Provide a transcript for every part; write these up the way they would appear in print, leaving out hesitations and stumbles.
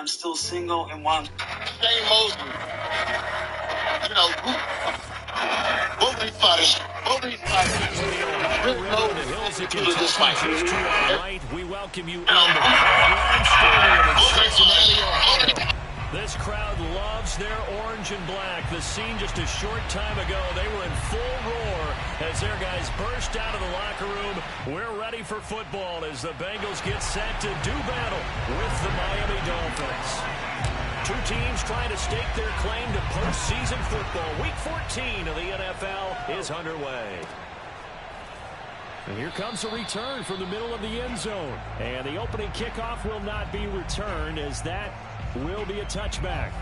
still single and want. Shane Mosley, you know, both these fighters really know the hills of Kentucky just to our right. We welcome you into Brown Stadium in Cincinnati, Ohio. This crowd loves their orange and black. The scene just a short time ago, they were in full roar as their guys burst out of the locker room. We're ready for football as the Bengals get set to do battle with the Miami Dolphins. Two teams trying to stake their claim to postseason football. Week 14 of the NFL is underway. And here comes a return from the middle of the end zone. And the opening kickoff will not be returned as that will be a touchback.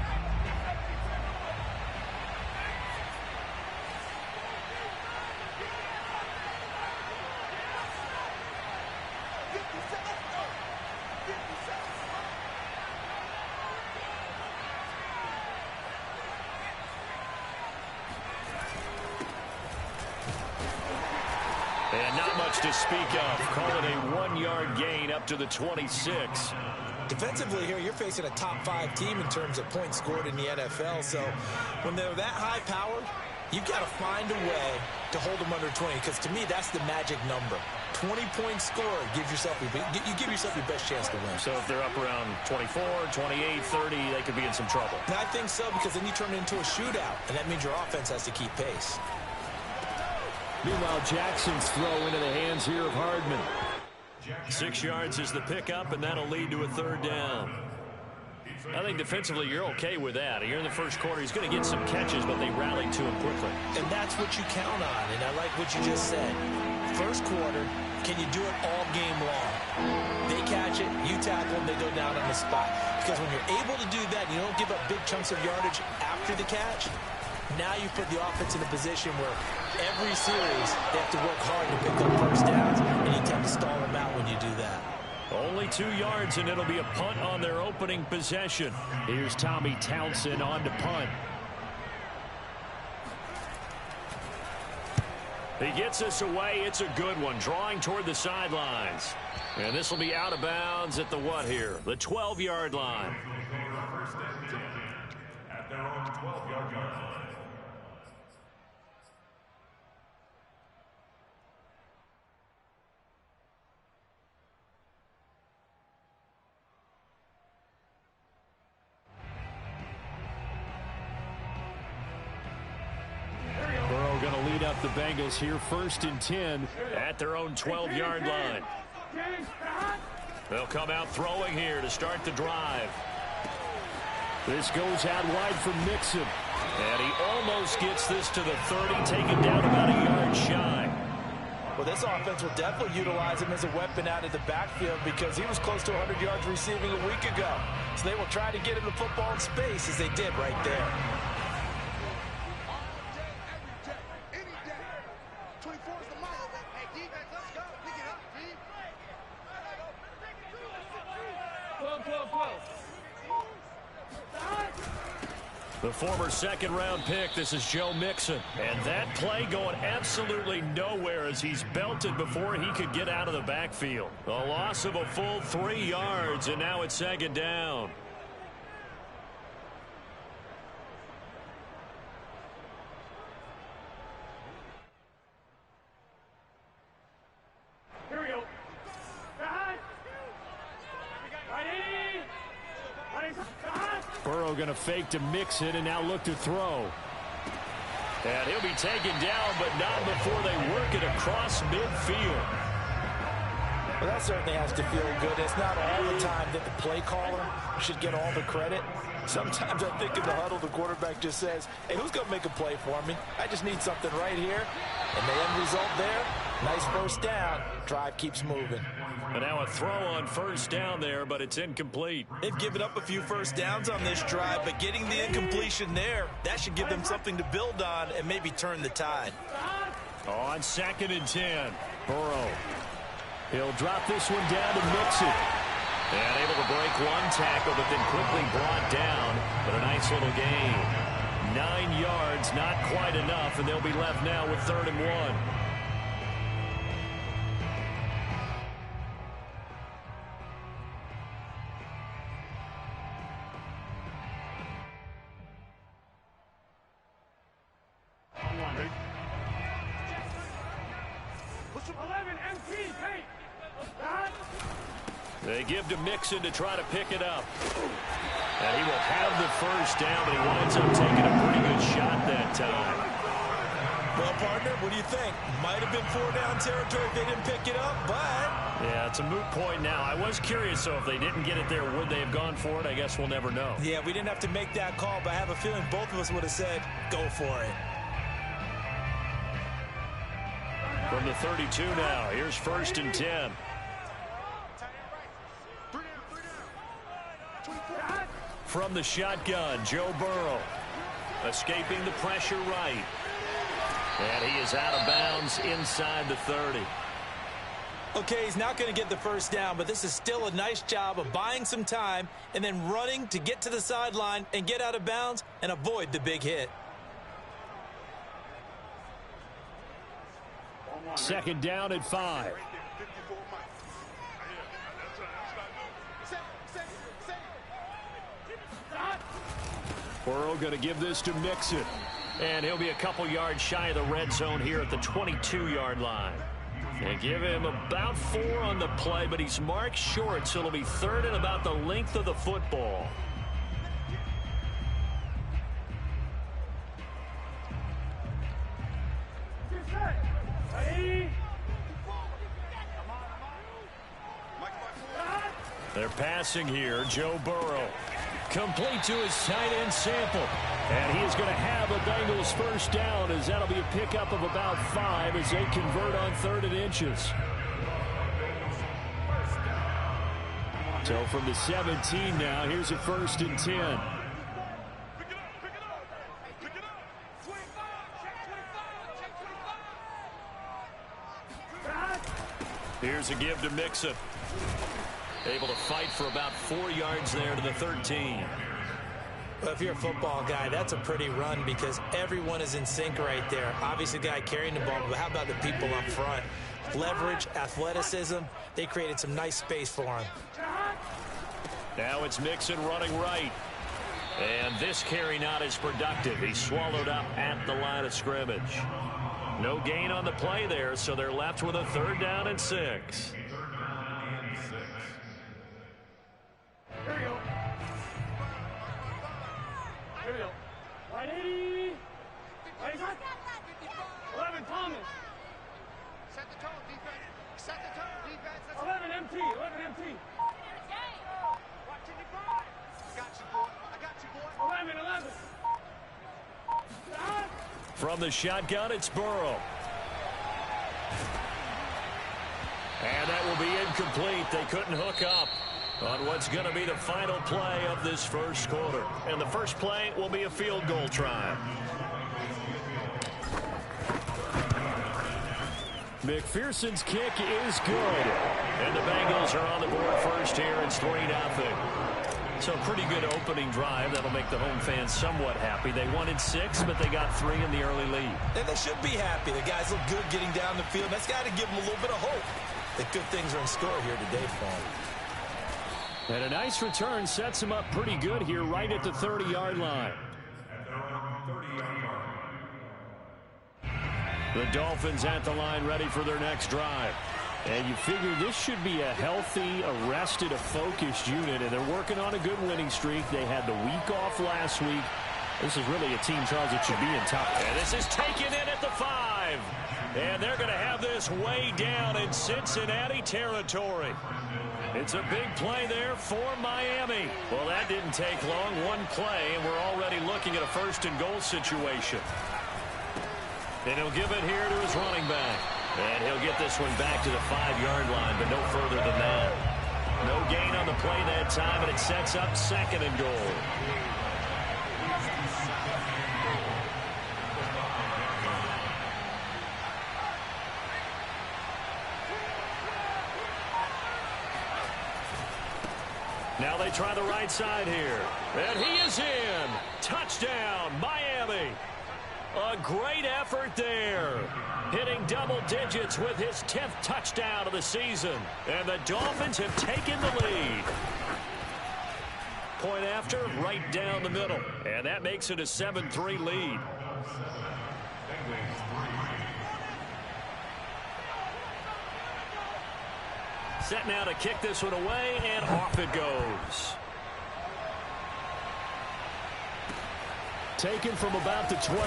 And not much to speak of. Call it a 1-yard gain up to the 26. Defensively here, you're facing a top-5 team in terms of points scored in the NFL. So when they're that high-powered, you've got to find a way to hold them under 20. Because to me, that's the magic number. 20 points scored gives yourself you give yourself your best chance to win. So if they're up around 24, 28, 30, they could be in some trouble. And I think so, because then you turn it into a shootout, and that means your offense has to keep pace. Meanwhile, Jackson's throw into the hands here of Hardman. 6 yards is the pickup, and that'll lead to a 3rd down. I think defensively you're okay with that. You're in the first quarter. He's going to get some catches, but they rallied to him quickly. And that's what you count on, and I like what you just said. First quarter, can you do it all game long? They catch it, you tackle them, they go down on the spot. Because when you're able to do that, you don't give up big chunks of yardage after the catch. Now you put the offense in a position where every series they have to work hard to pick up first downs, and you tend to stall them out when you do that. Only 2 yards, and it'll be a punt on their opening possession. Here's Tommy Townsend on to punt. He gets us away. It's a good one, drawing toward the sidelines. And this will be out of bounds at the what here? The 12-yard line. At their own 12-yard line. Going to lead up the Bengals here, 1st and 10 at their own 12-yard line. They'll come out throwing here to start the drive. This goes out wide from Mixon. And he almost gets this to the 30, taken down about a yard shy. Well, this offense will definitely utilize him as a weapon out of the backfield because he was close to 100 yards receiving a week ago. So they will try to get him the football in space as they did right there. The former 2nd-round pick, this is Joe Mixon. And that play going absolutely nowhere as he's belted before he could get out of the backfield. A loss of a full 3 yards, and now it's 2nd down. Here we go. Burrow going to fake to Mixon and now look to throw. And he'll be taken down, but not before they work it across midfield. Well, that certainly has to feel good. It's not all the time that the play caller should get all the credit. Sometimes I think in the huddle, the quarterback just says, hey, who's going to make a play for me? I just need something right here. And the end result there, nice 1st down. Drive keeps moving. And now a throw on 1st down there, but it's incomplete. They've given up a few 1st downs on this drive, but getting the incompletion there, that should give them something to build on and maybe turn the tide. On 2nd and 10, Burrow. He'll drop this one down to Mixon. And able to break one tackle, but then quickly brought down. But a nice little gain. 9 yards, not quite enough, and they'll be left now with 3rd and 1. They give to Mixon to try to pick it up. And he will have the first down, but he winds up taking a pretty good shot that time. Well, partner, what do you think? Might have been 4-down territory if they didn't pick it up, but... Yeah, it's a moot point now. I was curious, so if they didn't get it there, would they have gone for it? I guess we'll never know. Yeah, we didn't have to make that call, but I have a feeling both of us would have said, go for it. From the 32 now, here's 1st and 10. From the shotgun, Joe Burrow. Escaping the pressure right. And he is out of bounds inside the 30. Okay, he's not going to get the first down, but this is still a nice job of buying some time and then running to get to the sideline and get out of bounds and avoid the big hit. 2nd down at 5. Burrow going to give this to Mixon. And he'll be a couple yards shy of the red zone here at the 22-yard line. They give him about 4 on the play, but he's marked short, so it'll be 3rd and about the length of the football. They're passing here. Joe Burrow. Complete to his tight end Sample. And he is going to have a Bengals first down, as that'll be a pickup of about 5 as they convert on 3rd and inches. So from the 17 now, here's a 1st and 10. Here's a give to Mixon. Able to fight for about 4 yards there to the 13. Well, if you're a football guy, that's a pretty run because everyone is in sync right there. Obviously, the guy carrying the ball, but how about the people up front? Leverage, athleticism, they created some nice space for him. Now it's Mixon running right. And this carry not as productive. He's swallowed up at the line of scrimmage. No gain on the play there, so they're left with a 3rd down and 6. Here we go. Here we go. 180. 11 Thomas. Set the tone, defense. Set the tone, defense. 11 MT. 11 MT. Watching the ball. Got you, boy. I got you, boy. 11. 11. From the shotgun, it's Burrow. And that will be incomplete. They couldn't hook up on what's going to be the final play of this first quarter. And the first play will be a field goal try. McPherson's kick is good. And the Bengals are on the board first here. It's 3-0. So pretty good opening drive. That'll make the home fans somewhat happy. They wanted 6, but they got 3 in the early lead. And they should be happy. The guys look good getting down the field. That's got to give them a little bit of hope that good things are in store here today for them. And a nice return sets him up pretty good here right at the 30-yard line. The Dolphins at the line ready for their next drive. And you figure this should be a healthy, arrested, a focused unit, and they're working on a good winning streak. They had the week off last week. This is really a team, Charles, that should be in top. And this is taken in at the 5. And they're going to have this way down in Cincinnati territory. It's a big play there for Miami. Well, that didn't take long. One play, and we're already looking at a 1st and goal situation. And he'll give it here to his running back. And he'll get this one back to the 5-yard line, but no further than that. No gain on the play that time, and it sets up 2nd and goal. Now they try the right side here. And he is in. Touchdown, Miami. A great effort there. Hitting double digits with his 10th touchdown of the season. And the Dolphins have taken the lead. Point after, right down the middle. And that makes it a 7-3 lead. Set now to kick this one away, and off it goes. Taken from about the 12.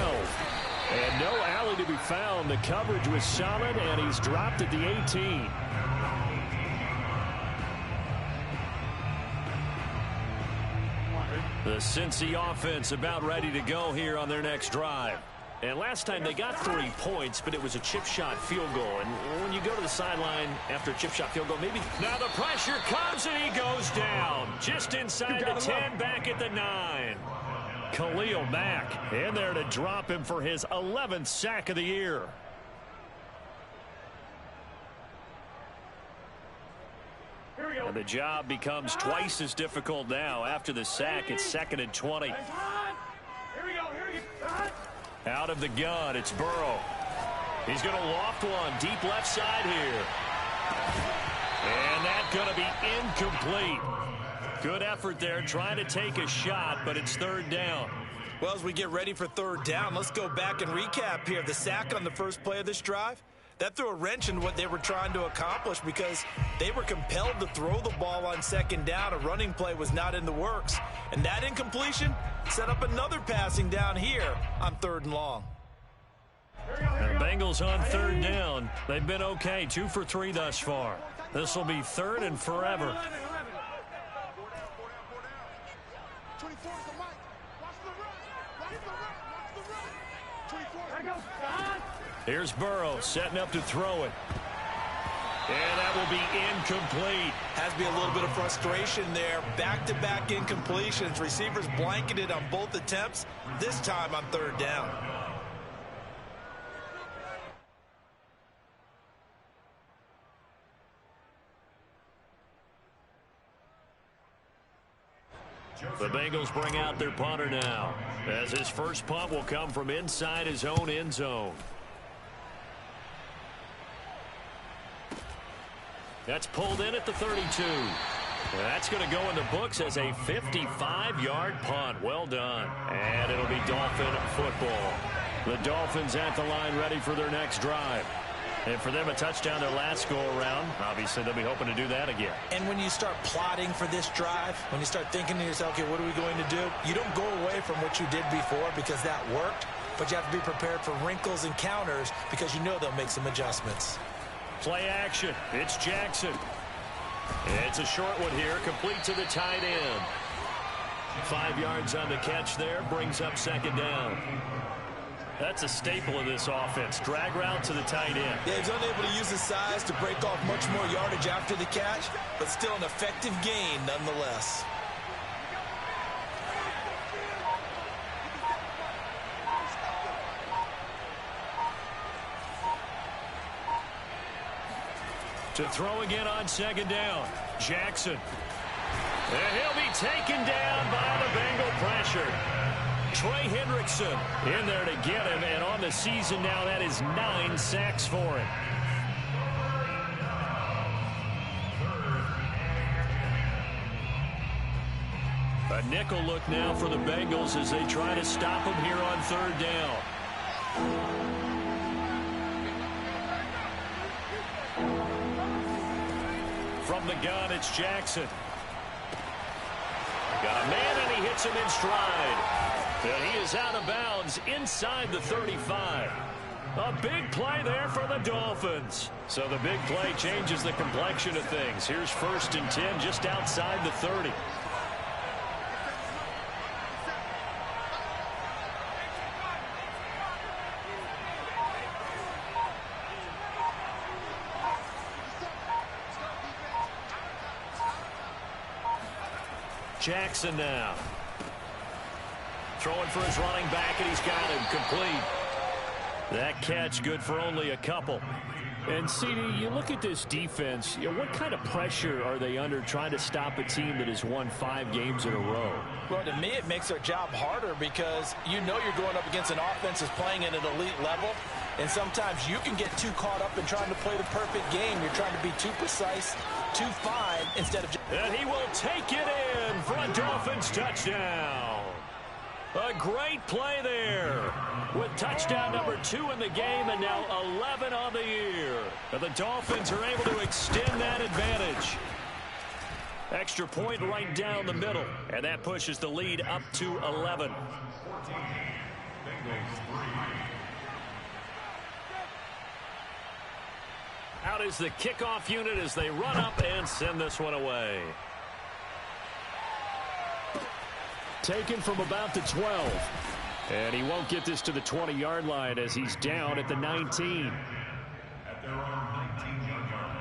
And no alley to be found. The coverage was solid, and he's dropped at the 18. The Cincy offense about ready to go here on their next drive. And last time they got 3 points, but it was a chip shot field goal. And when you go to the sideline after a chip shot field goal, maybe... Now the pressure comes, and he goes down. Just inside the 10, back at the 9. Khalil Mack in there to drop him for his 11th sack of the year. And the job becomes twice as difficult now. After the sack, it's 2nd and 20. Here we go. Out of the gun, it's Burrow. He's going to loft one deep left side here. And that's going to be incomplete. Good effort there, trying to take a shot, but it's 3rd down. Well, as we get ready for 3rd down, let's go back and recap here. The sack on the first play of this drive, that threw a wrench in what they were trying to accomplish because they were compelled to throw the ball on 2nd down. A running play was not in the works. And that incompletion set up another passing down here on 3rd and long. And the Bengals on 3rd down. They've been okay, 2 for 3 thus far. This will be 3rd and forever. 24 is the mic. Watch the run. Watch the run. Watch the run. 24 is the Here's Burrow setting up to throw it. And that will be incomplete. Has to be a little bit of frustration there. Back-to-back incompletions. Receivers blanketed on both attempts, this time on 3rd down. The Bengals bring out their punter now, as his first punt will come from inside his own end zone. That's pulled in at the 32. That's going to go in the books as a 55-yard punt. Well done. And it'll be Dolphin football. The Dolphins at the line ready for their next drive. And for them, a touchdown their last go-around. Obviously, they'll be hoping to do that again. And when you start plotting for this drive, when you start thinking to yourself, okay, what are we going to do? You don't go away from what you did before because that worked, but you have to be prepared for wrinkles and counters because you know they'll make some adjustments. Play action. It's Jackson. It's a short one here, complete to the tight end. 5 yards on the catch there, brings up 2nd down. That's a staple of this offense. Drag route to the tight end. Yeah, he's unable to use his size to break off much more yardage after the catch, but still an effective gain nonetheless. To throw again on 2nd down. Jackson. And he'll be taken down by the Bengal pressure. Trey Hendrickson in there to get him, and on the season now, that is 9 sacks for him. A nickel look now for the Bengals as they try to stop him here on 3rd down. From the gun, it's Jackson. Got a man, and he hits him in stride. And he is out of bounds inside the 35. A big play there for the Dolphins. So the big play changes the complexion of things. Here's 1st and 10 just outside the 30. Jackson now. Throwing for his running back, and he's got him complete. That catch good for only a couple. And, CD, you look at this defense, what kind of pressure are they under trying to stop a team that has won 5 games in a row? Well, to me, it makes their job harder because you know you're going up against an offense that's playing at an elite level, and sometimes you can get too caught up in trying to play the perfect game. You're trying to be too precise, too fine, instead of... And he will take it in for a Dolphins touchdown. A great play there with touchdown number 2 in the game and now 11 on the year. And the Dolphins are able to extend that advantage. Extra point right down the middle, and that pushes the lead up to 11. Out is the kickoff unit as they run up and send this one away. Taken from about the 12. And he won't get this to the 20-yard line as he's down at the 19. At their own 19-yard line.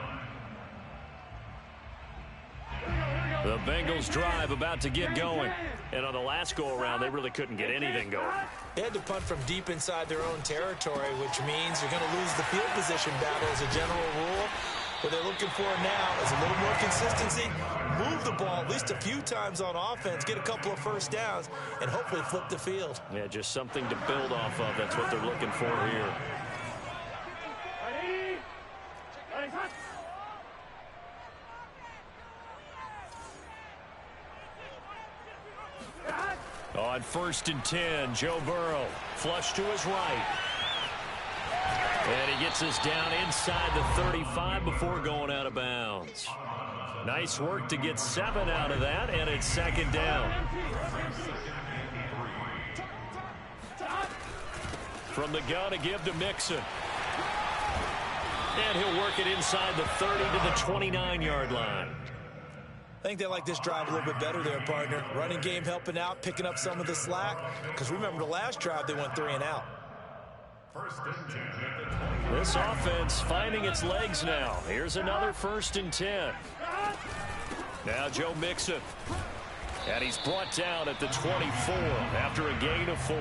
The Bengals drive about to get going. And on the last go-around, they really couldn't get anything going. They had to punt from deep inside their own territory, which means you're going to lose the field position battle as a general rule. What they're looking for now is a little more consistency, move the ball at least a few times on offense, get a couple of first downs, and hopefully flip the field. Yeah, just something to build off of. That's what they're looking for here. On 1st and 10, Joe Burrow, flush to his right. And he gets us down inside the 35 before going out of bounds. Nice work to get 7 out of that, and it's 2nd down. From the gun to give to Mixon. And he'll work it inside the 30 to the 29-yard line. I think they like this drive a little bit better there, partner. Running game helping out, picking up some of the slack. Because remember the last drive, they went 3 and out. First and 10 at the 20. This offense finding its legs now. Here's another 1st and 10. Now Joe Mixon. And he's brought down at the 24 after a gain of 4.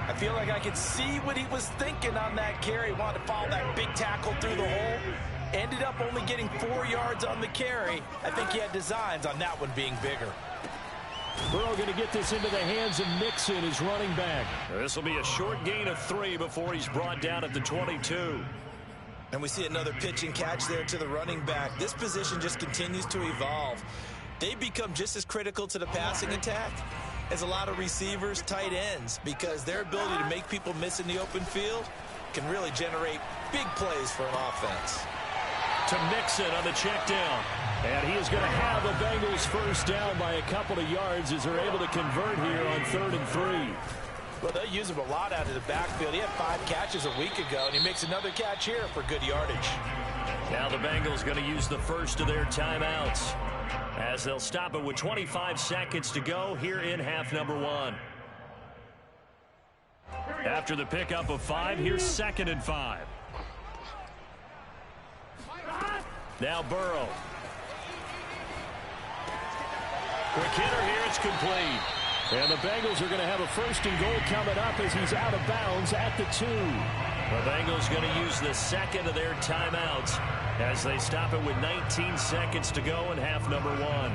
I feel like I could see what he was thinking on that carry. Wanted to follow that big tackle through the hole. Ended up only getting 4 yards on the carry. I think he had designs on that one being bigger. Burrow going to get this into the hands of Mixon, his running back. This will be a short gain of 3 before he's brought down at the 22. And we see another pitch and catch there to the running back. This position just continues to evolve. They become just as critical to the passing attack as a lot of receivers, tight ends, because their ability to make people miss in the open field can really generate big plays for an offense. To Mixon on the check down. And he is going to have the Bengals first down by a couple of yards as they're able to convert here on 3rd and 3. Well, they'll use him a lot out of the backfield. He had 5 catches a week ago, and he makes another catch here for good yardage. Now the Bengals going to use the first of their timeouts as they'll stop it with 25 seconds to go here in half number 1. After the pickup of 5, here's 2nd and 5. Now Burrow. Quick hitter here, it's complete. And the Bengals are going to have a 1st and goal coming up as he's out of bounds at the 2. The Bengals going to use the 2nd of their timeouts as they stop it with 19 seconds to go in half number 1.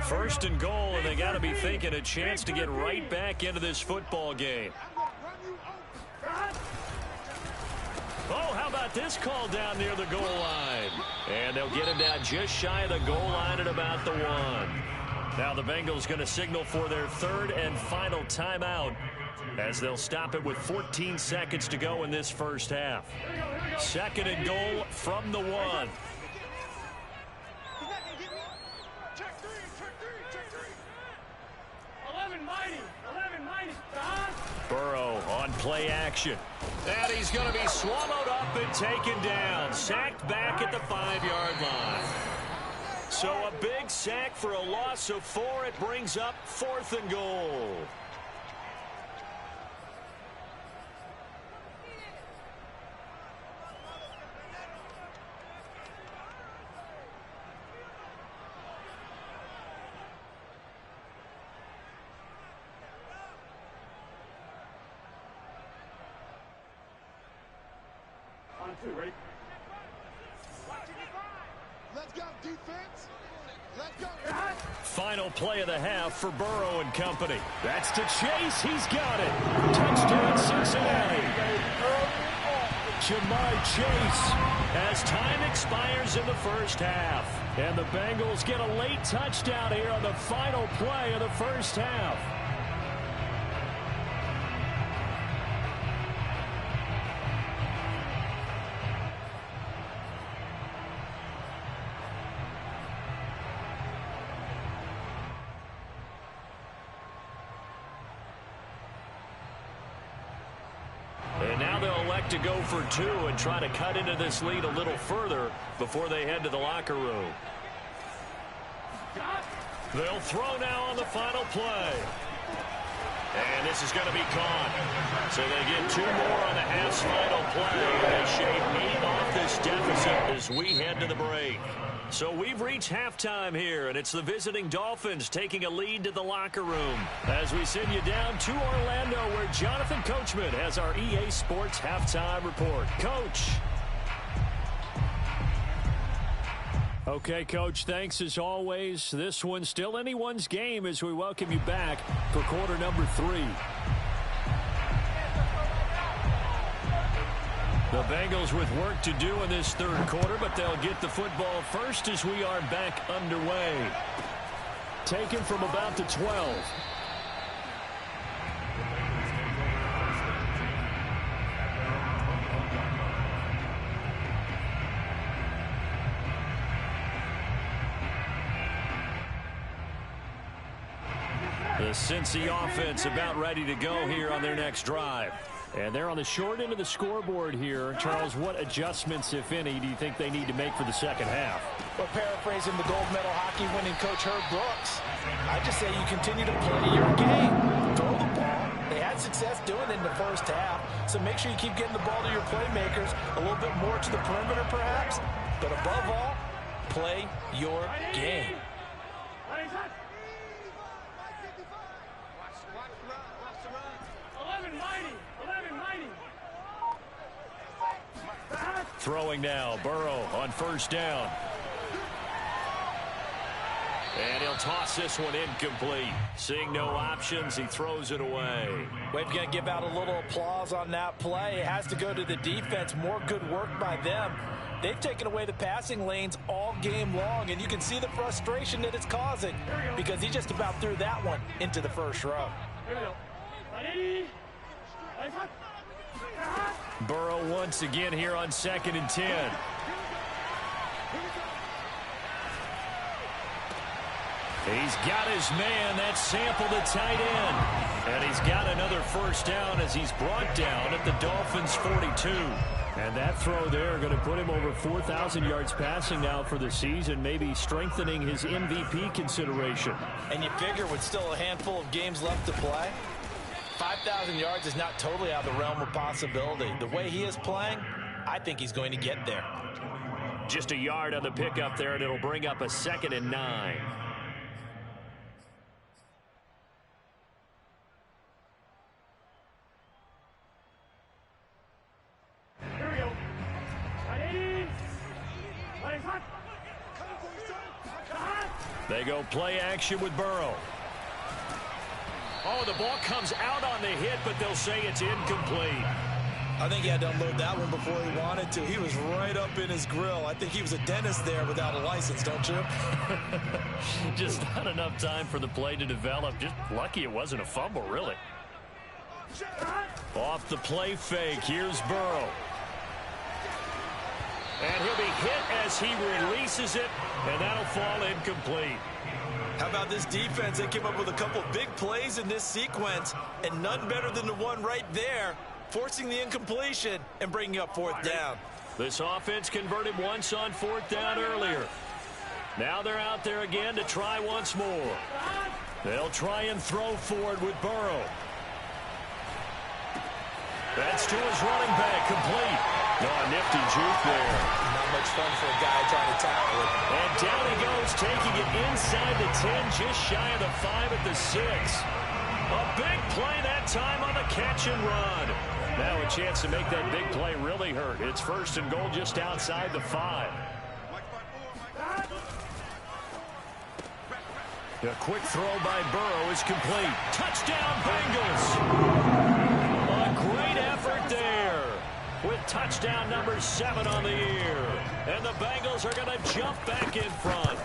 First and goal, and they got to be thinking a chance to get right back into this football game. Oh, how about this call down near the goal line? And they'll get him down just shy of the goal line at about the 1. Now the Bengals going to signal for their 3rd and final timeout as they'll stop it with 14 seconds to go in this first half. 2nd and goal from the 1. Burrow on play action. And he's going to be swallowed up and taken down. Sacked back at the 5-yard line. So a big sack for a loss of 4. It brings up 4th and goal. Ready? Let's go, defense. Let's go. Final play of the half for Burrow and company. That's to Chase. He's got it. Touchdown, Cincinnati. Jamar Chase as time expires in the first half. And the Bengals get a late touchdown here on the final play of the first half. And now they'll elect to go for two and try to cut into this lead a little further before they head to the locker room. They'll throw now on the final play. And this is going to be caught. So they get two more on the half's final play. They shave 8 off this deficit as we head to the break. So we've reached halftime here, and it's the visiting Dolphins taking a lead to the locker room as we send you down to Orlando, where Jonathan Coachman has our EA Sports halftime report. Coach. Okay, Coach, thanks as always. This one's still anyone's game as we welcome you back for quarter number 3. The Bengals with work to do in this third quarter, but they'll get the football first as we are back underway. Taken from about the 12. The Cincy offense about ready to go here on their next drive. And they're on the short end of the scoreboard here. Charles, what adjustments, if any, do you think they need to make for the second half? Well, paraphrasing the gold medal hockey winning coach Herb Brooks, I just say you continue to play your game. Throw the ball. They had success doing it in the first half, so make sure you keep getting the ball to your playmakers a little bit more to the perimeter perhaps. But above all, play your game. Throwing now, Burrow on first down. And he'll toss this one incomplete. Seeing no options, he throws it away. We've got to give out a little applause on that play. It has to go to the defense. More good work by them. They've taken away the passing lanes all game long, and you can see the frustration that it's causing because he just about threw that one into the first row. Burrow once again here on 2nd and 10. He's got his man. That's Sample, the tight end. And he's got another first down as he's brought down at the Dolphins' 42. And that throw there going to put him over 4,000 yards passing now for the season, maybe strengthening his MVP consideration. And you figure with still a handful of games left to play, 5,000 yards is not totally out of the realm of possibility. The way he is playing, I think he's going to get there. Just a yard on the pickup there, and it'll bring up a 2nd and 9. Here we go. They go play action with Burrow. Oh, the ball comes out on the hit, but they'll say it's incomplete. I think he had to unload that one before he wanted to. He was right up in his grill. I think he was a dentist there without a license, don't you? Just not enough time for the play to develop. Just lucky it wasn't a fumble, really. Off the play fake, here's Burrow. And he'll be hit as he releases it, and that'll fall incomplete. How about this defense? They came up with a couple big plays in this sequence, and none better than the one right there, forcing the incompletion and bringing up 4th down. This offense converted once on 4th down earlier. Now they're out there again to try once more. They'll try and throw forward with Burrow. That's to his running back, complete. No, a nifty juke there. Not much fun for a guy trying to tackle it. And down he goes, taking it inside the 10, just shy of the 5 at the 6. A big play that time on the catch and run. Now a chance to make that big play really hurt. It's 1st and goal just outside the 5. A quick throw by Burrow is complete. Touchdown, Bengals. A great effort there with touchdown number 7 on the year. And the Bengals are going to jump back in front.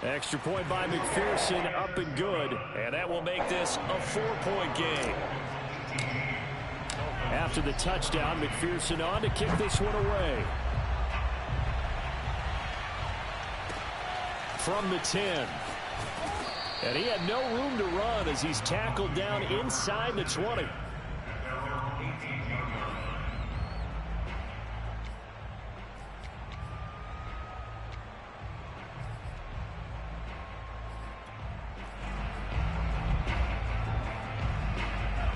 Extra point by McPherson, up and good. And that will make this a 4-point game. After the touchdown, McPherson on to kick this one away. From the 10. And he had no room to run as he's tackled down inside the 20.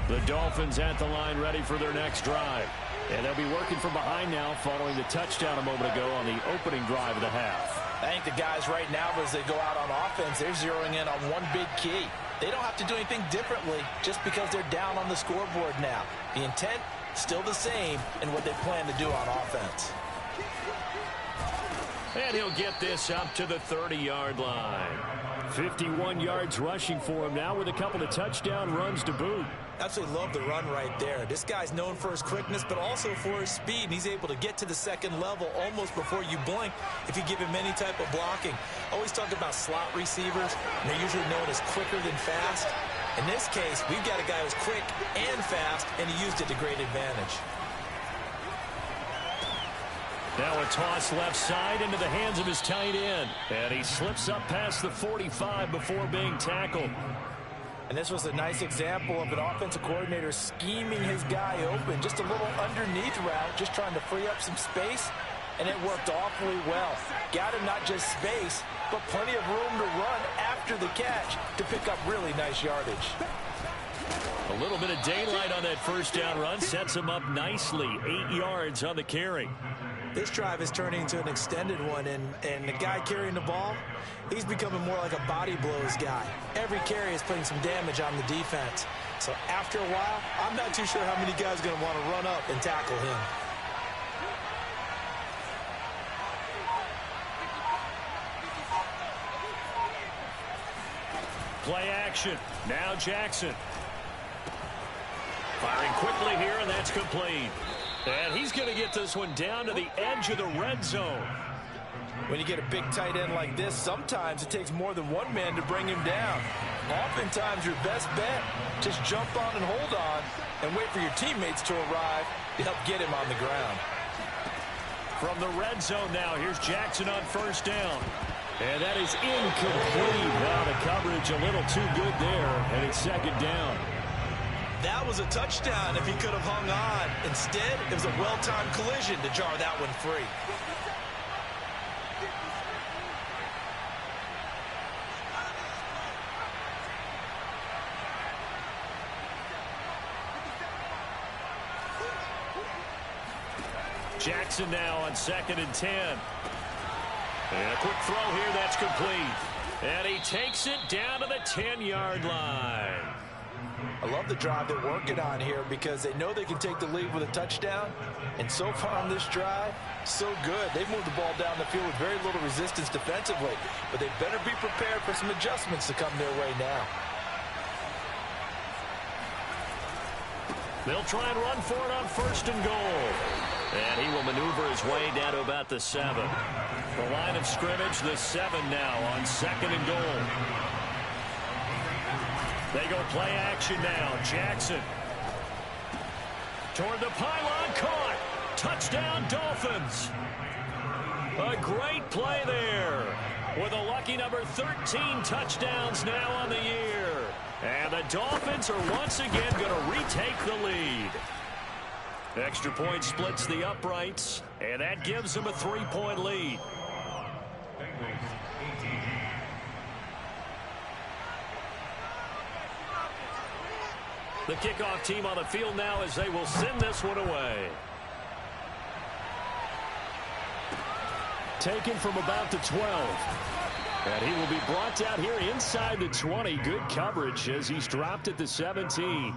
The Dolphins at the line ready for their next drive. And they'll be working from behind now following the touchdown a moment ago on the opening drive of the half. I think the guys right now, as they go out on offense, they're zeroing in on one big key. They don't have to do anything differently just because they're down on the scoreboard now. The intent, still the same in what they plan to do on offense. And he'll get this up to the 30-yard line. 51 yards rushing for him now with a couple of touchdown runs to boot. Absolutely love the run right there. This guy's known for his quickness, but also for his speed. And he's able to get to the second level almost before you blink if you give him any type of blocking. Always talk about slot receivers, and they're usually known as quicker than fast. In this case, we've got a guy who's quick and fast, and he used it to great advantage. Now a toss left side into the hands of his tight end. And he slips up past the 45 before being tackled. And this was a nice example of an offensive coordinator scheming his guy open. Just a little underneath route, just trying to free up some space. And it worked awfully well. Got him not just space, but plenty of room to run after the catch to pick up really nice yardage. A little bit of daylight on that first down run sets him up nicely. 8 yards on the carry. This drive is turning into an extended one, and the guy carrying the ball, he's becoming more like a body blows guy. Every carry is putting some damage on the defense. So after a while, I'm not too sure how many guys are going to want to run up and tackle him. Play action. Now Jackson. Firing quickly here, and that's complete. And he's going to get this one down to the edge of the red zone. When you get a big tight end like this, sometimes it takes more than one man to bring him down. Oftentimes, your best bet, just jump on and hold on and wait for your teammates to arrive to help get him on the ground. From the red zone now, here's Jackson on first down. And that is incomplete. Now the coverage a little too good there, and it's second down. That was a touchdown if he could have hung on. Instead, it was a well-timed collision to jar that one free. Jackson now on 2nd and 10. And a quick throw here, that's complete. And he takes it down to the 10-yard line. I love the drive they're working on here because they know they can take the lead with a touchdown. And so far on this drive, so good. They've moved the ball down the field with very little resistance defensively. But they better be prepared for some adjustments to come their way now. They'll try and run for it on 1st and goal. And he will maneuver his way down to about the 7. The line of scrimmage, the 7 now on 2nd and goal. They go play action now. Jackson. Toward the pylon, caught. Touchdown, Dolphins. A great play there. With a lucky number 13 touchdowns now on the year. And the Dolphins are once again going to retake the lead. Extra point splits the uprights, and that gives them a 3-point lead. The kickoff team on the field now as they will send this one away. Taken from about the 12. And he will be brought down here inside the 20. Good coverage as he's dropped at the 17.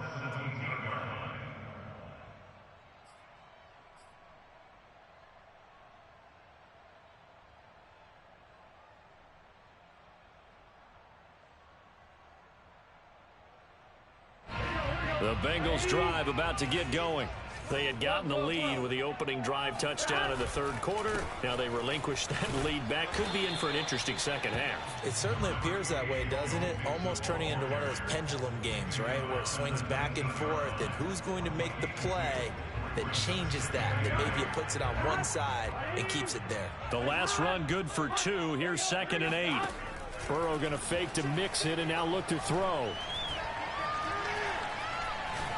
The Bengals drive about to get going. They had gotten the lead with the opening drive touchdown in the third quarter. Now they relinquished that lead back. Could be in for an interesting second half. It certainly appears that way, doesn't it? Almost turning into one of those pendulum games, right? Where it swings back and forth, and who's going to make the play that changes that maybe it puts it on one side and keeps it there. The last run good for 2. Here's 2nd and 8. Burrow going to fake to mix it and now look to throw.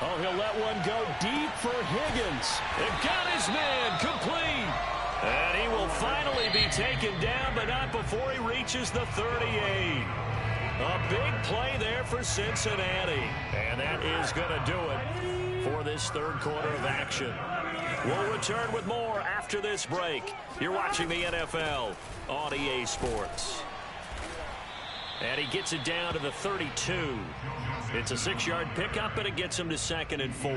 Oh, he'll let one go deep for Higgins. It got his man complete. And he will finally be taken down, but not before he reaches the 38. A big play there for Cincinnati. And that is going to do it for this third quarter of action. We'll return with more after this break. You're watching the NFL on EA Sports. And he gets it down to the 32. It's a 6-yard pickup, and it gets him to 2nd and 4.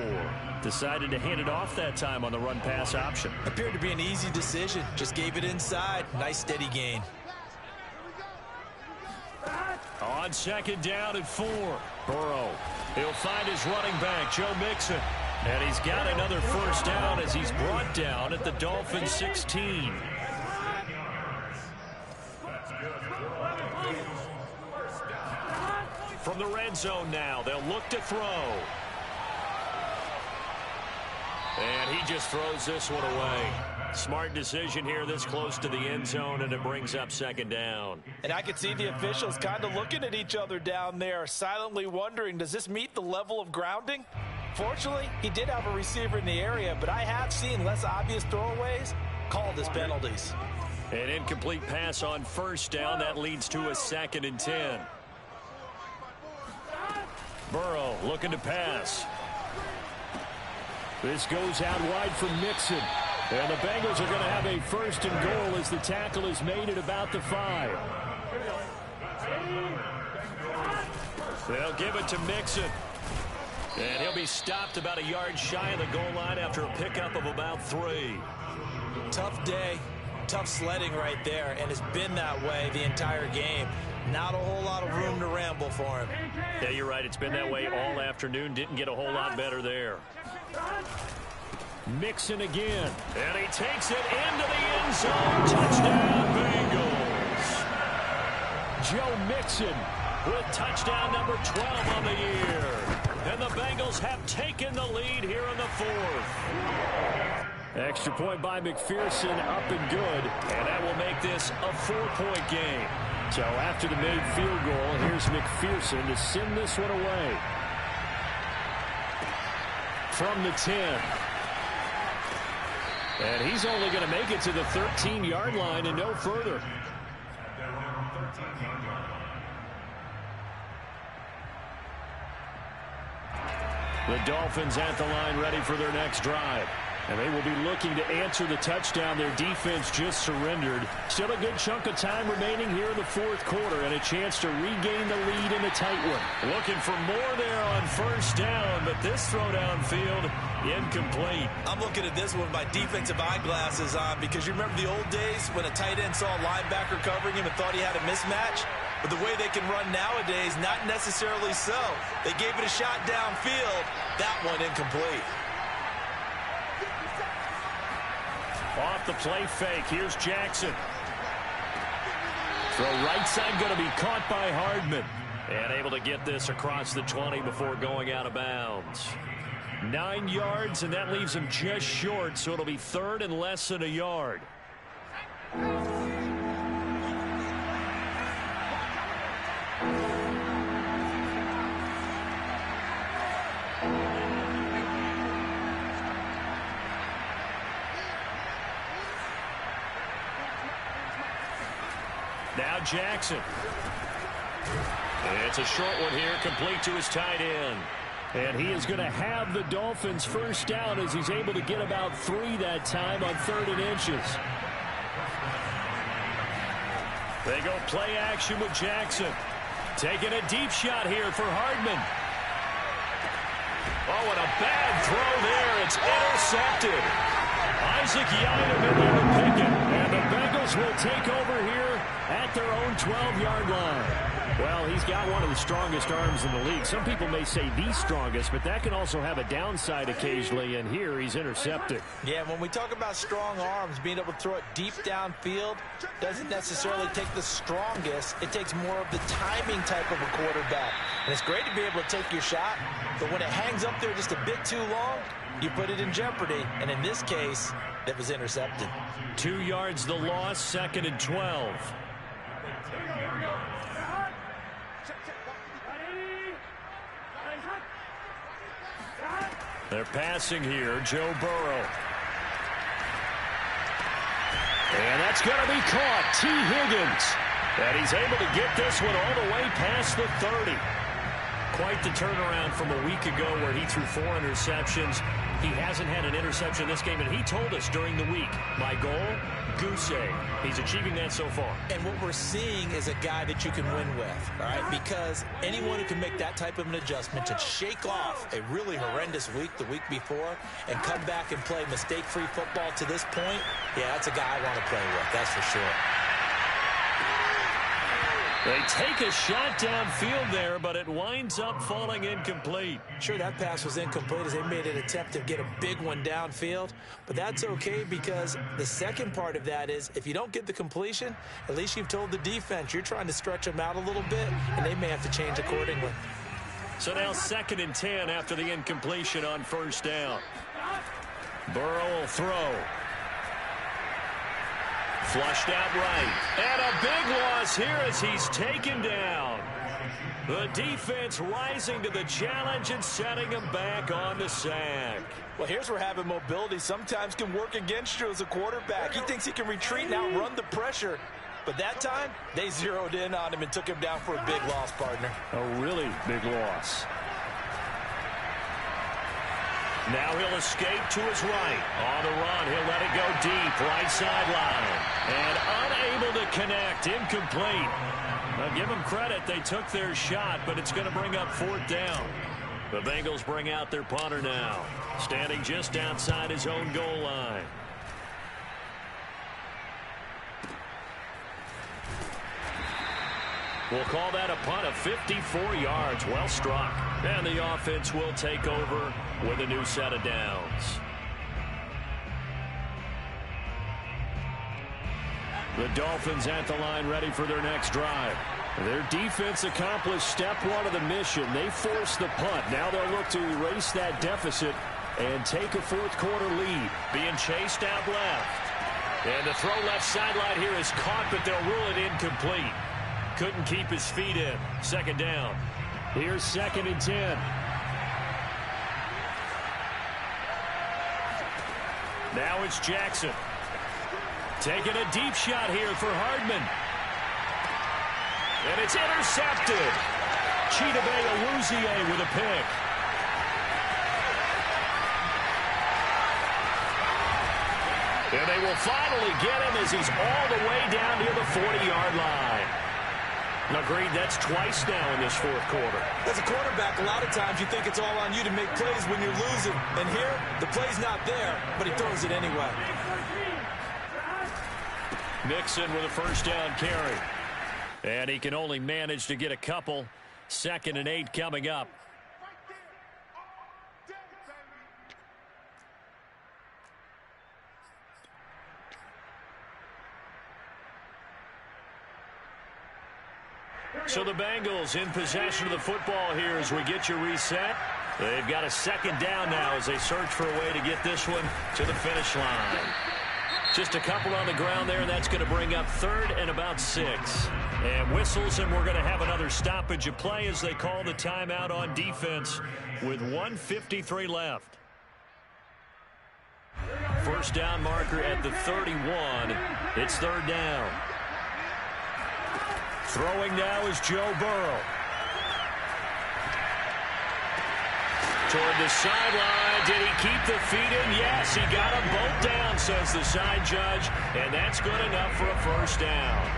Decided to hand it off that time on the run-pass option. Appeared to be an easy decision. Just gave it inside. Nice steady gain. On 2nd down and 4. Burrow. He'll find his running back, Joe Mixon. And he's got another first down as he's brought down at the Dolphins' 16. From the red zone now, they'll look to throw. And he just throws this one away. Smart decision here this close to the end zone, and it brings up 2nd down. And I can see the officials kind of looking at each other down there, silently wondering, does this meet the level of grounding? Fortunately, he did have a receiver in the area, but I have seen less obvious throwaways called as penalties. An incomplete pass on first down. That leads to a 2nd and 10. Burrow looking to pass. This goes out wide for Mixon. And the Bengals are going to have a 1st and goal as the tackle is made at about the 5. They'll give it to Mixon. And he'll be stopped about a yard shy of the goal line after a pickup of about 3. Tough day, tough sledding right there, and it's been that way the entire game. Not a whole lot of room to ramble for him. Yeah, you're right. It's been that way all afternoon. Didn't get a whole lot better there. Mixon again. And he takes it into the end zone. Touchdown, Bengals. Joe Mixon with touchdown number 12 on the year. And the Bengals have taken the lead here in the 4th. Extra point by McPherson, up and good. And that will make this a 4-point game. So after the made field goal, here's McPherson to send this one away. From the 10. And he's only going to make it to the 13-yard line and no further. The Dolphins at the line ready for their next drive. And they will be looking to answer the touchdown their defense just surrendered. Still a good chunk of time remaining here in the 4th quarter and a chance to regain the lead in a tight one. Looking for more there on first down, but this throw downfield incomplete. I'm looking at this one with my defensive eyeglasses on because you remember the old days when a tight end saw a linebacker covering him and thought he had a mismatch? But the way they can run nowadays, not necessarily so. They gave it a shot downfield. That one incomplete. Off the play fake. Here's Jackson. Throw right side going to be caught by Hardman. And able to get this across the 20 before going out of bounds. 9 yards, and that leaves him just short, so it'll be 3rd and less than a yard. Now Jackson. It's a short one here, complete to his tight end. And he is going to have the Dolphins first down as he's able to get about 3 that time on 3rd and inches. They go play action with Jackson. Taking a deep shot here for Hardman. Oh, and a bad throw there. It's intercepted. Isaac Yiadom in there to pick it. And the Bengals will take over here at their own 12-yard line. Well, he's got one of the strongest arms in the league. Some people may say the strongest, but that can also have a downside occasionally, and here he's intercepted. Yeah, when we talk about strong arms, being able to throw it deep downfield doesn't necessarily take the strongest. It takes more of the timing type of a quarterback. And it's great to be able to take your shot, but when it hangs up there just a bit too long, you put it in jeopardy. And in this case, it was intercepted. 2 yards the loss, 2nd and 12. They're passing here, Joe Burrow. And that's going to be caught, T. Higgins. And he's able to get this one all the way past the 30. Quite the turnaround from a week ago where he threw 4 interceptions. He hasn't had an interception this game, and he told us during the week, my goal, goose egg. He's achieving that so far. And what we're seeing is a guy that you can win with, all right? Because anyone who can make that type of an adjustment to shake off a really horrendous week the week before and come back and play mistake-free football to this point, yeah, that's a guy I want to play with, that's for sure. They take a shot downfield there, but it winds up falling incomplete. Sure, that pass was incomplete as they made an attempt to get a big one downfield. But that's okay because the second part of that is if you don't get the completion, at least you've told the defense you're trying to stretch them out a little bit, and they may have to change accordingly. So now 2nd and 10 after the incompletion on 1st down. Burrow will throw. Flushed out right. And a big loss here as he's taken down. The defense rising to the challenge and setting him back on the sack. Well, here's where having mobility sometimes can work against you as a quarterback. He thinks he can retreat and outrun the pressure. But that time, they zeroed in on him and took him down for a big loss, partner. A really big loss. Now he'll escape to his right. On the run, he'll let it go deep, right sideline. And unable to connect, incomplete. Now give them credit, they took their shot, but it's going to bring up 4th down. The Bengals bring out their punter now, standing just outside his own goal line. We'll call that a punt of 54 yards. Well struck. And the offense will take over with a new set of downs. The Dolphins at the line ready for their next drive. Their defense accomplished step 1 of the mission. They forced the punt. Now they'll look to erase that deficit and take a 4th quarter lead. Being chased out left. And the throw left sideline here is caught, but they'll rule it incomplete. Couldn't keep his feet in. 2nd down. Here's 2nd and 10. Now it's Jackson. Taking a deep shot here for Hardman. And it's intercepted. Chidobe Awuzie with a pick. And they will finally get him as he's all the way down near the 40-yard line. Agreed, that's twice now in this 4th quarter. As a quarterback, a lot of times you think it's all on you to make plays when you're losing. And here, the play's not there, but he throws it anyway. Mixon with a 1st down carry. And he can only manage to get a couple. 2nd and 8 coming up. So the Bengals in possession of the football here as we get you reset. They've got a 2nd down now as they search for a way to get this one to the finish line. Just a couple on the ground there, and that's going to bring up 3rd and about 6. And whistles, and we're going to have another stoppage of play as they call the timeout on defense with 1:53 left. 1st down marker at the 31. It's 3rd down. Throwing now is Joe Burrow. Toward the sideline. Did he keep the feet in? Yes, he got them both down, says the side judge. And that's good enough for a 1st down.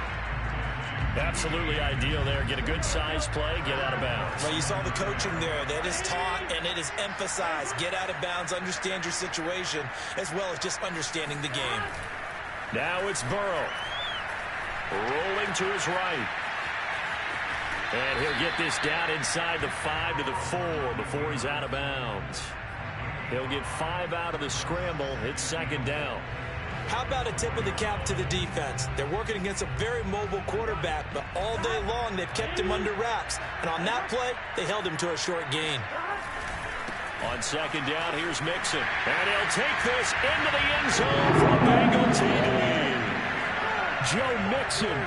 Absolutely ideal there. Get a good size play, get out of bounds. Well, you saw the coaching there. That is taught and it is emphasized. Get out of bounds, understand your situation, as well as just understanding the game. Now it's Burrow. Rolling to his right. And he'll get this down inside the 5 to the 4 before he's out of bounds. He'll get 5 out of the scramble. It's second down. How about a tip of the cap to the defense? They're working against a very mobile quarterback, but all day long they've kept him under wraps. And on that play, they held him to a short gain. On second down, here's Mixon. And he'll take this into the end zone for a Bengal TD. Joe Mixon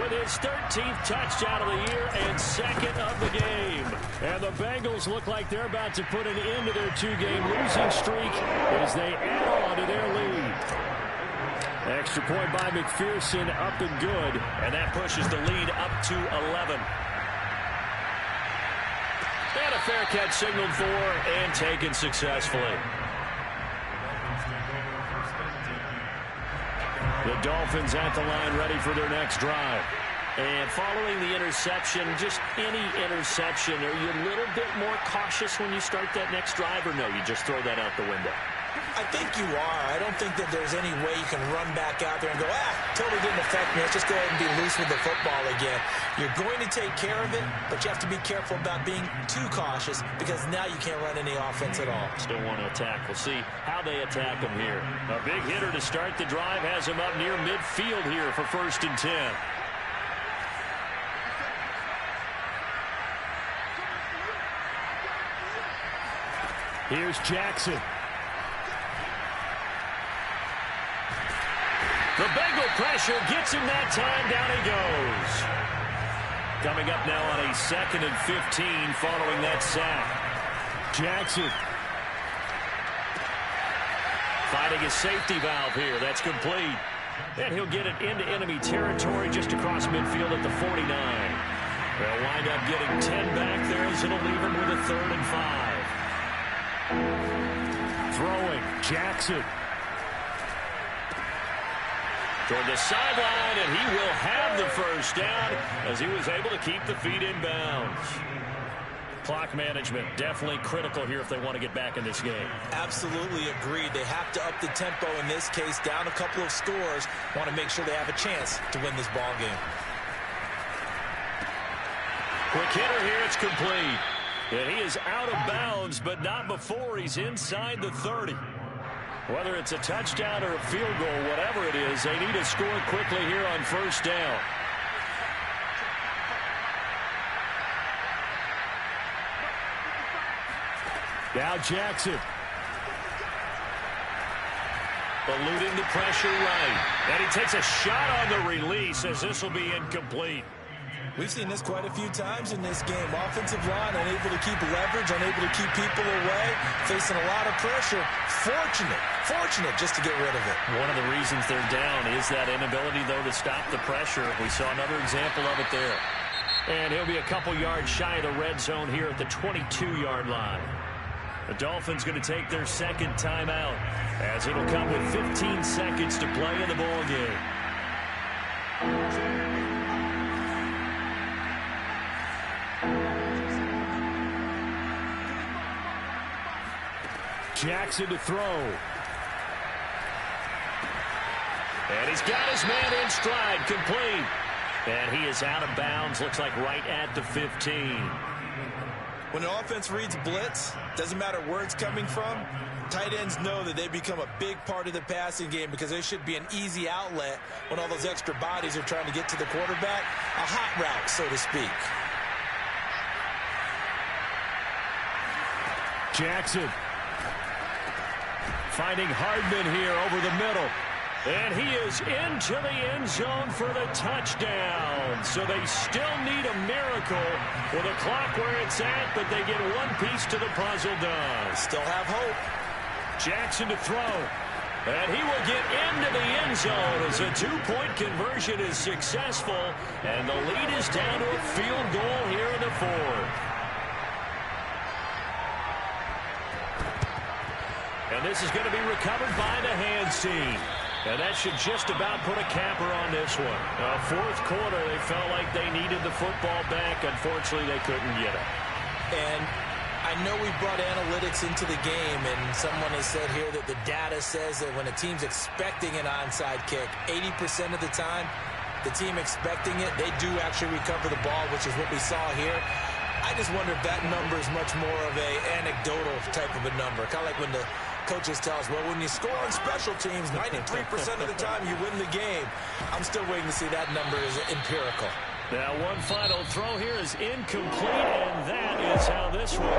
with his 13th touchdown of the year and second of the game. And the Bengals look like they're about to put an end to their 2-game losing streak as they add on to their lead. Extra point by McPherson, up and good. And that pushes the lead up to 11. And a fair catch signaled for and taken successfully. The Dolphins at the line ready for their next drive. And following the interception, just any interception, are you a little bit more cautious when you start that next drive, or no, you just throw that out the window? I think you are. I don't think that there's any way you can run back out there and go, totally didn't affect me. Let's just go ahead and be loose with the football again. You're going to take care of it, but you have to be careful about being too cautious because now you can't run any offense at all. Still want to attack. We'll see how they attack him here. A big hitter to start the drive has him up near midfield here for 1st and 10. Here's Jackson. The Bengal pressure gets him that time. Down he goes. Coming up now on a 2nd and 15 following that sack. Jackson. Finding his safety valve here. That's complete. And he'll get it into enemy territory just across midfield at the 49. They'll wind up getting 10 back there as it'll leave him with a 3rd and 5. Throwing. Jackson. Toward the sideline, and he will have the first down as he was able to keep the feet in bounds. Clock management definitely critical here if they want to get back in this game. Absolutely agreed. They have to up the tempo in this case, down a couple of scores. Want to make sure they have a chance to win this ball game. Quick hitter here, it's complete. And he is out of bounds, but not before he's inside the 30. Whether it's a touchdown or a field goal, whatever it is, they need to score quickly here on 1st down. Now Jackson. Eluding the pressure right. And he takes a shot on the release as this will be incomplete. We've seen this quite a few times in this game. Offensive line unable to keep leverage, unable to keep people away, facing a lot of pressure. Fortunate just to get rid of it. One of the reasons they're down is that inability, though, to stop the pressure. We saw another example of it there. And he'll be a couple yards shy of the red zone here at the 22-yard line. The Dolphins going to take their 2nd timeout as it'll come with 15 seconds to play in the ball game. Jackson to throw. And he's got his man in stride, complete. And he is out of bounds, looks like right at the 15. When an offense reads blitz, doesn't matter where it's coming from, tight ends know that they become a big part of the passing game because there should be an easy outlet when all those extra bodies are trying to get to the quarterback. A hot route, so to speak. Jackson. Finding Hardman here over the middle. And he is into the end zone for the touchdown. So they still need a miracle with a clock where it's at, but they get one piece to the puzzle done. Still have hope. Jackson to throw. And he will get into the end zone as a 2-point conversion is successful. And the lead is down to a field goal here in the 4th. And this is going to be recovered by the hands team. And that should just about put a capper on this one. Fourth quarter, they felt like they needed the football back. Unfortunately, they couldn't get it. And I know we brought analytics into the game, and someone has said here that the data says that when a team's expecting an onside kick, 80% of the time, the team expecting it, they do actually recover the ball, which is what we saw here. I just wonder if that number is much more of a anecdotal type of a number. Kind of like when the coaches tell us, well, when you score on special teams, 93% of the time you win the game. I'm still waiting to see that number is empirical. Now, one final throw here is incomplete, and that is how this one